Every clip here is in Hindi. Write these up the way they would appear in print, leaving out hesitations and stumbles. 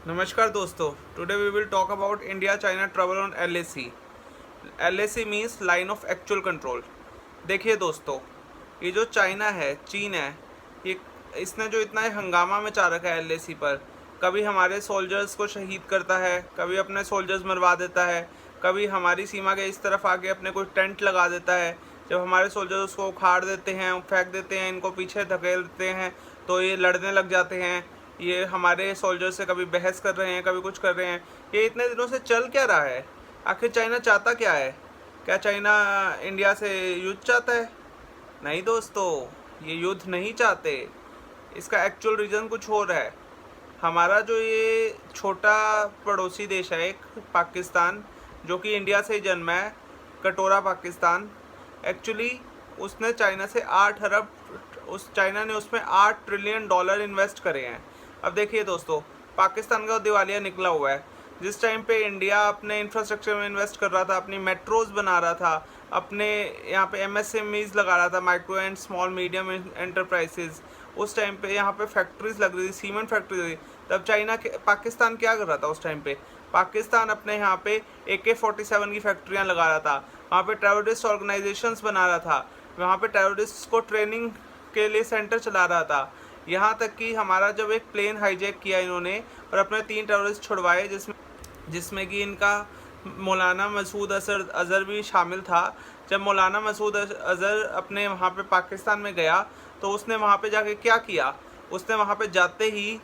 नमस्कार दोस्तों, today we will talk about India China travel on LAC। LAC means line of actual control. देखिए दोस्तों, ये जो चाइना है, चीन है, ये इसने जो इतना हंगामा मचा रखा है LAC पर। कभी हमारे सोल्जर्स को शहीद करता है, कभी अपने सोल्जर्स मरवा देता है, कभी हमारी सीमा के इस तरफ आके अपने कोई टेंट लगा देता है। जब हमारे सोल्जर्स उसको उखाड़ देते हैं, फेंक देते हैं, इनको पीछे धकेल देते हैं, तो ये लड़ने लग जाते हैं। ये हमारे सोल्जर से कभी बहस कर रहे हैं, कभी कुछ कर रहे हैं। ये इतने दिनों से चल क्या रहा है? आखिर चाइना चाहता क्या है? क्या चाइना इंडिया से युद्ध चाहता है? नहीं दोस्तों, ये युद्ध नहीं चाहते। इसका एक्चुअल रीज़न कुछ और है। हमारा जो ये छोटा पड़ोसी देश है, एक पाकिस्तान, जो कि इंडिया से ही जन्मा है, कटोरा पाकिस्तान। एक्चुअली उसने चाइना से 8 अरब, उस चाइना ने उसमें $8 ट्रिलियन इन्वेस्ट करे हैं। अब देखिए दोस्तों, पाकिस्तान का दिवालिया निकला हुआ है। जिस टाइम पे इंडिया अपने इंफ्रास्ट्रक्चर में इन्वेस्ट कर रहा था, अपनी मेट्रोज बना रहा था, अपने यहाँ पे MSMEs लगा रहा था, micro and small medium enterprises, उस टाइम पे यहाँ पे फैक्ट्रीज लग रही थी, सीमेंट फैक्ट्री थी। तब पाकिस्तान क्या कर रहा था उस टाइम पे? पाकिस्तान अपने यहाँ पे AK-47 की फैक्ट्रियाँ लगा रहा था, वहाँ पे टेररिस्ट ऑर्गेनाइजेशंस बना रहा था, वहाँ पे टेररिस्ट को ट्रेनिंग के लिए सेंटर चला रहा था। यहाँ तक कि हमारा जब एक प्लेन हाईजैक किया इन्होंने और अपने 3 टेररिस्ट छुड़वाए, जिसमें कि इनका मौलाना मसूद अज़हर भी शामिल था। जब मौलाना मसूद अज़हर अपने वहाँ पे पाकिस्तान में गया, तो उसने वहाँ पे जाके क्या किया? उसने वहाँ पे जाते ही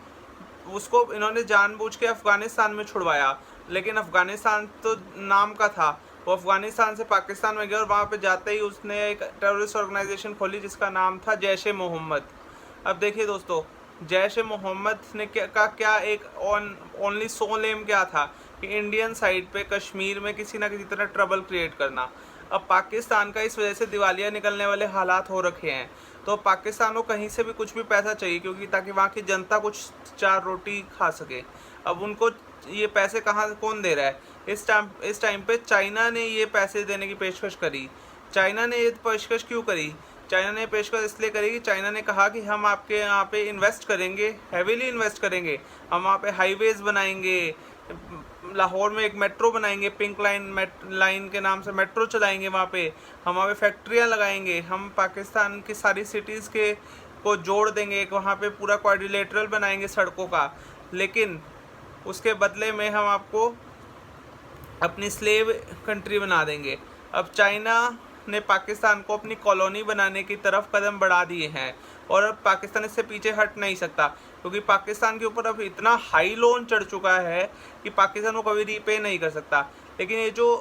उसको इन्होंने जानबूझ के अफ़गानिस्तान में छुड़वाया। लेकिन अफ़गानिस्तान तो नाम का था, वो अफ़गानिस्तान से पाकिस्तान में गया और वहाँ पे जाते ही उसने एक टेररिस्ट ऑर्गेनाइजेशन खोली जिसका नाम था जैश ए मोहम्मद। अब देखिए दोस्तों, जैश ए मोहम्मद ने क्या एक ओनली सोल एम क्या था कि इंडियन साइड पे कश्मीर में किसी ना किसी तरह ट्रबल क्रिएट करना। अब पाकिस्तान का इस वजह से दिवालिया निकलने वाले हालात हो रखे हैं। तो पाकिस्तान को कहीं से भी कुछ भी पैसा चाहिए, क्योंकि ताकि वहाँ की जनता कुछ 4 रोटी खा सके। अब उनको ये पैसे कहाँ कौन दे रहा है? इस टाइम पे चाइना ने ये पैसे देने की पेशकश करी। चाइना ने ये पेशकश क्यों करी? चाइना ने पेशकश इसलिए करी कि चाइना ने कहा कि हम आपके यहाँ पे इन्वेस्ट करेंगे, हैवीली इन्वेस्ट करेंगे। हम वहाँ पे हाईवेज बनाएंगे, लाहौर में एक मेट्रो बनाएंगे, पिंक लाइन के नाम से मेट्रो चलाएंगे वहाँ पे। हम वहाँ पे फैक्ट्रियाँ लगाएंगे, हम पाकिस्तान की सारी सिटीज़ के को जोड़ देंगे, एक वहाँ पे पूरा क्वाड्रिलेटरल बनाएंगे सड़कों का। लेकिन उसके बदले में हम आपको अपनी स्लेव कंट्री बना देंगे। अब चाइना ने पाकिस्तान को अपनी कॉलोनी बनाने की तरफ कदम बढ़ा दिए हैं और अब पाकिस्तान इससे पीछे हट नहीं सकता, क्योंकि पाकिस्तान के ऊपर अब इतना हाई लोन चढ़ चुका है कि पाकिस्तान को कभी रीपे नहीं कर सकता। लेकिन ये जो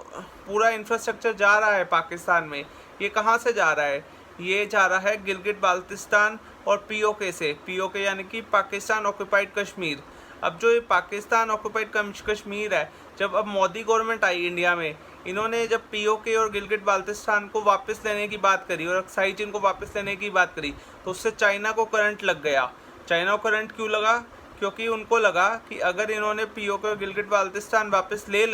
पूरा इंफ्रास्ट्रक्चर जा रहा है पाकिस्तान में, ये कहाँ से जा रहा है? ये जा रहा है गिलगित बाल्टिस्तान और POK से। POK यानी कि पाकिस्तान ऑक्यूपाइड कश्मीर। अब जो ये पाकिस्तान ऑक्यूपाइड कश्मीर है, जब अब मोदी गवर्नमेंट आई इंडिया में, इन्होंने जब POK और गिलगित बाल्टिस्तान को वापस लेने की बात करी और अक्साई चीन को वापस लेने की बात करी, तो उससे चाइना को करंट लग गया। चाइना को करंट क्यों लगा? क्योंकि उनको लगा कि अगर इन्होंने POK और गिलगित बाल्टिस्तान वापस ले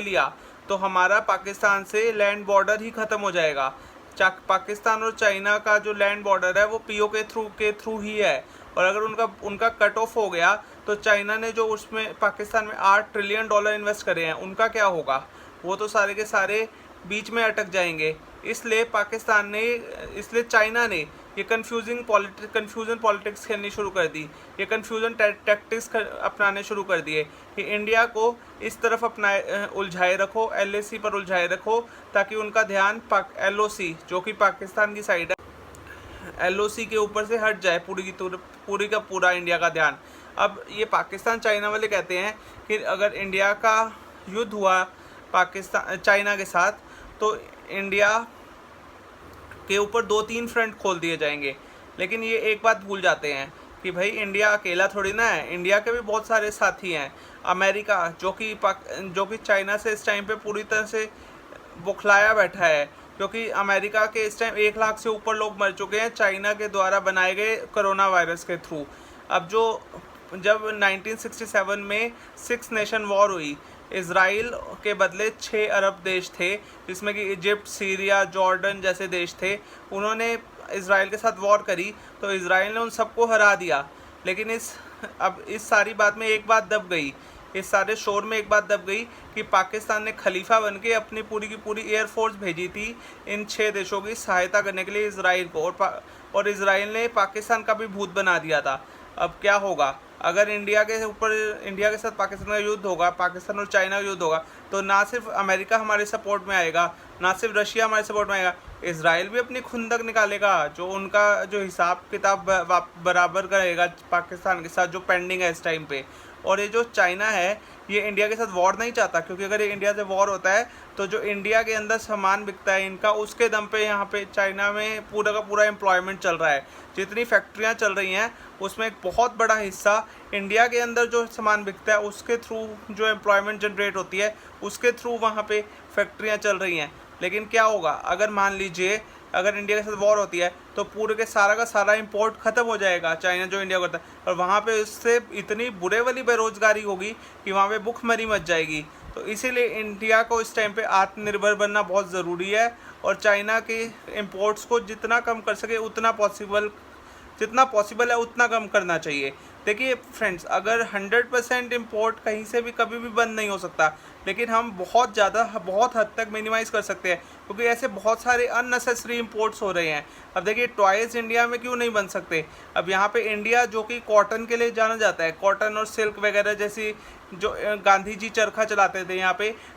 लिया, तो हमारा पाकिस्तान से लैंड बॉर्डर ही ख़त्म हो जाएगा। पाकिस्तान और चाइना का जो लैंड बॉर्डर है वो POK के थ्रू ही है, और अगर उनका उनका कट ऑफ हो गया, तो चाइना ने जो उसमें पाकिस्तान में $8 ट्रिलियन इन्वेस्ट करे हैं, उनका क्या होगा? वो तो सारे के सारे बीच में अटक जाएंगे। इसलिए चाइना ने ये कन्फ्यूज़न पॉलिटिक्स खेलनी शुरू कर दी। ये कन्फ्यूज़न टैक्टिक्स अपनाने शुरू कर दिए कि इंडिया को इस तरफ उलझाए रखो, LAC पर उलझाए रखो, ताकि उनका ध्यान LOC जो कि पाकिस्तान की साइड है, LOC के ऊपर से हट जाए, पूरी का पूरा इंडिया का ध्यान। अब ये पाकिस्तान चाइना वाले कहते हैं कि अगर इंडिया का युद्ध हुआ पाकिस्तान चाइना के साथ, तो इंडिया के ऊपर 2-3 फ्रंट खोल दिए जाएंगे। लेकिन ये एक बात भूल जाते हैं कि भाई इंडिया अकेला थोड़ी ना है, इंडिया के भी बहुत सारे साथी हैं। अमेरिका जो कि चाइना से इस टाइम पे पूरी तरह से बुखलाया बैठा है, क्योंकि अमेरिका के इस टाइम 1 लाख से ऊपर लोग मर चुके हैं चाइना के द्वारा बनाए गए कोरोना वायरस के थ्रू। अब जब 1967 में 6 नेशन वॉर हुई, इसराइल के बदले 6 अरब देश थे, जिसमें कि इजिप्ट, सीरिया, जॉर्डन जैसे देश थे। उन्होंने इसराइल के साथ वॉर करी, तो इसराइल ने उन सबको हरा दिया। लेकिन इस अब इस सारी बात में एक बात दब गई, इस सारे शोर में एक बात दब गई कि पाकिस्तान ने खलीफा बन के अपनी पूरी की पूरी एयरफोर्स भेजी थी इन 6 देशों की सहायता करने के लिए इजराइल को, और इजराइल ने पाकिस्तान का भी भूत बना दिया था। अब क्या होगा अगर इंडिया के साथ पाकिस्तान का युद्ध होगा, पाकिस्तान और चाइना का युद्ध होगा, तो ना सिर्फ अमेरिका हमारे सपोर्ट में आएगा, ना सिर्फ रशिया हमारे सपोर्ट में आएगा, इजराइल भी अपनी खुंदक निकालेगा, जो उनका जो हिसाब किताब बराबर करेगा पाकिस्तान के साथ जो पेंडिंग है इस टाइम पे। और ये जो चाइना है ये इंडिया के साथ वॉर नहीं चाहता, क्योंकि अगर ये इंडिया से वॉर होता है तो जो इंडिया के अंदर सामान बिकता है इनका, उसके दम पे यहाँ पे चाइना में पूरा का पूरा एम्प्लॉयमेंट चल रहा है। जितनी फैक्ट्रियाँ चल रही हैं उसमें एक बहुत बड़ा हिस्सा इंडिया के अंदर जो सामान बिकता है उसके थ्रू जो एम्प्लॉयमेंट जनरेट होती है उसके थ्रू वहाँ पे फैक्ट्रियाँ चल रही हैं। लेकिन क्या होगा अगर मान लीजिए अगर इंडिया के साथ वॉर होती है तो पूरे के सारा का सारा इंपोर्ट ख़त्म हो जाएगा चाइना जो इंडिया करता है, और वहाँ पे उससे इतनी बुरे वाली बेरोज़गारी होगी कि वहाँ पे भुखमरी मच जाएगी। तो इसीलिए इंडिया को इस टाइम पे आत्मनिर्भर बनना बहुत ज़रूरी है, और चाइना के इंपोर्ट्स को जितना कम कर सके जितना पॉसिबल है उतना कम करना चाहिए। देखिए फ्रेंड्स, अगर 100% इम्पोर्ट कहीं से भी कभी भी बंद नहीं हो सकता, लेकिन हम बहुत हद तक मिनिमाइज़ कर सकते हैं, क्योंकि ऐसे बहुत सारे अननेसेसरी इंपोर्ट्स हो रहे हैं। अब देखिए टॉयज़ इंडिया में क्यों नहीं बन सकते। अब यहाँ पे इंडिया जो कि कॉटन के लिए जाना जाता है, कॉटन और सिल्क वगैरह जैसी जो गांधी जी चरखा चलाते थे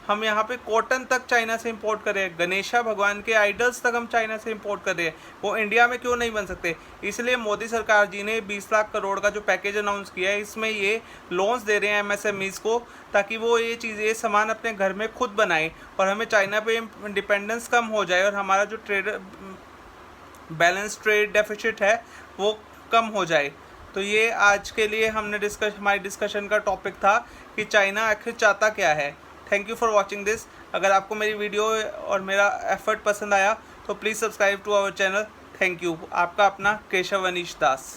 हम यहाँ पे कॉटन तक चाइना से इंपोर्ट कर रहे हैं, गणेशा भगवान के आइडल्स तक हम चाइना से इंपोर्ट कर रहे हैं, वो इंडिया में क्यों नहीं बन सकते। इसलिए मोदी सरकार जी ने 20 लाख करोड़ का जो पैकेज अनाउंस किया है, इसमें ये लोन्स दे रहे हैं MSMEs को, ताकि वो ये सामान अपने घर में खुद बनाएं और हमें चाइना पे डिपेंडेंस कम हो जाए और हमारा जो बैलेंस ट्रेड डेफिसिट है वो कम हो जाए। तो ये आज के लिए हमारी डिस्कशन का टॉपिक था कि चाइना आखिर चाहता क्या है। Thank you for watching this. अगर आपको मेरी वीडियो और मेरा एफर्ट पसंद आया तो please subscribe to our channel. Thank you. आपका अपना केशव अनीश दास।